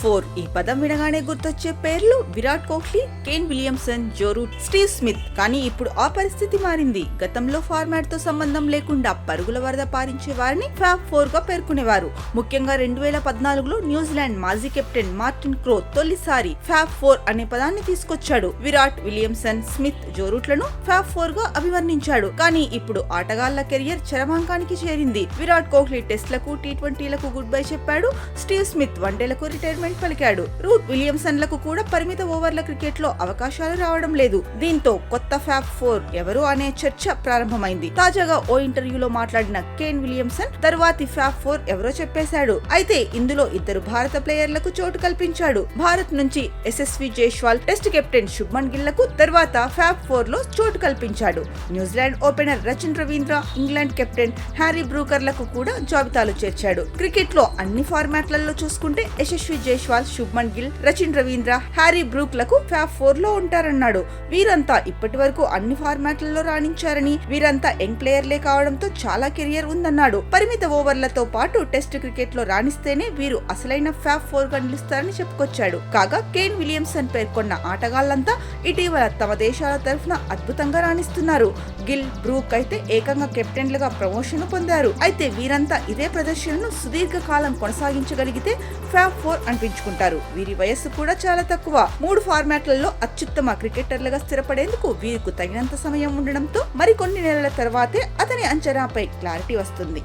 Four ఈ పదం వినగానే గుర్తొచ్చే పేర్లు Virat Kohli, Kane Williamson, Joe Root, Steve Smith. కానీ ఇప్పుడు ఆ పరిస్థితి మారింది. గతంలో ఫార్మాట్ తో సంబంధం లేకుండా పరుగుల వరద పారించే వారిని ఫ్యాబ్ ఫోర్ గా పేర్కొనేవారు. ముఖ్యంగా 2014లో న్యూజిలాండ్ మాజీ కెప్టెన్ మార్టిన్ క్రో తొలిసారి ఫ్యాబ్ ఫోర్ అనే పదాన్ని తీసుకొచ్చాడు. Virat, Williamson, Smith, Joe Root లను ఫ్యాబ్ ఫోర్ గా అభివర్ణించాడు. కానీ ఇప్పుడు ఆటగాళ్ల కెరియర్ చరమాంకానికి చేరింది. విరాట్ కోహ్లీ టెస్ట్లకు, టీ20లకు గుడ్ బై చెప్పాడు. స్టీవ్ స్మిత్ వన్డేలకు రిటైర్మెంట్ పలికాడు. రూట్, విలియమ్సన్లకు కూడా పరిమిత ఓవర్ల క్రికెట్ లో అవకాశాలు రావడం లేదు. దీంతో కొత్త ఫ్యాబ్ ఫోర్ ఎవరు అనే చర్చ ప్రారంభమైంది. తాజాగా ఓ ఇంటర్వ్యూలో మాట్లాడిన కేన్ విలియమ్సన్ తరువాతి ఫ్యాబ్ ఫోర్ ఎవరో చెప్పేశాడు. అయితే ఇందులో ఇద్దరు భారత ప్లేయర్లకు చోటు కల్పించాడు. భారత్ నుంచి యశస్వి జైస్వాల్, టెస్ట్ కెప్టెన్ శుభ్మన్ గిల్ లకు తర్వాత ఫ్యాబ్ ఫోర్ లో చోటు కల్పించాడు. New Zealand opener Rachin Ravindra, England captain Harry Brooker లకు కూడా జాబితాలో చేర్చాడు. క్రికెట్ లో అన్ని ఫార్మాట్లలో చూసుకుంటే యశస్వి జైస్వాల్, శుభ్మన్ గిల్, రచిన్ రవీంద్ర, హ్యారీ బ్రూక్ లకు ఫ్యాబ్ ఫోర్ లో ఉంటారన్నాడు. వీరంతా ఇప్పటి వరకు అన్ని ఫార్మాట్లలో రాణించారని, వీరంతా యంగ్ ప్లేయర్లే కావడంతో చాలా కెరియర్ ఉందన్నాడు. పరిమిత ఓవర్లతో పాటు టెస్ట్ క్రికెట్ లో రాణిస్తేనే వీరు అసలైన ఫ్యాబ్ ఫోర్ గా నిలుస్తారని చెప్పుకొచ్చాడు. కాగా కేన్ విలియమ్సన్ పేర్కొన్న ఆటగాళ్లంతా ఇటీవల తమ దేశాల తరఫున అద్భుతంగా రాణిస్తున్నారు. గిల్, బ్రూక్ అయితే ఏకంగా కెప్టెన్లుగా ప్రమోషన్ పొందారు. అయితే వీరంతా ఇదే ప్రదర్శనను సుదీర్ఘ కాలం కొనసాగించగలిగితే ఫ్యాబ్ ఫోర్ అనిపించుకుంటారు. వీరి వయస్సు కూడా చాలా తక్కువ. 3 ఫార్మాట్లలో అత్యుత్తమ క్రికెటర్లుగా స్థిరపడేందుకు వీరికి తగినంత సమయం ఉండడంతో మరికొన్ని నెలల తర్వాతే అతని అంచనాపై క్లారిటీ వస్తుంది.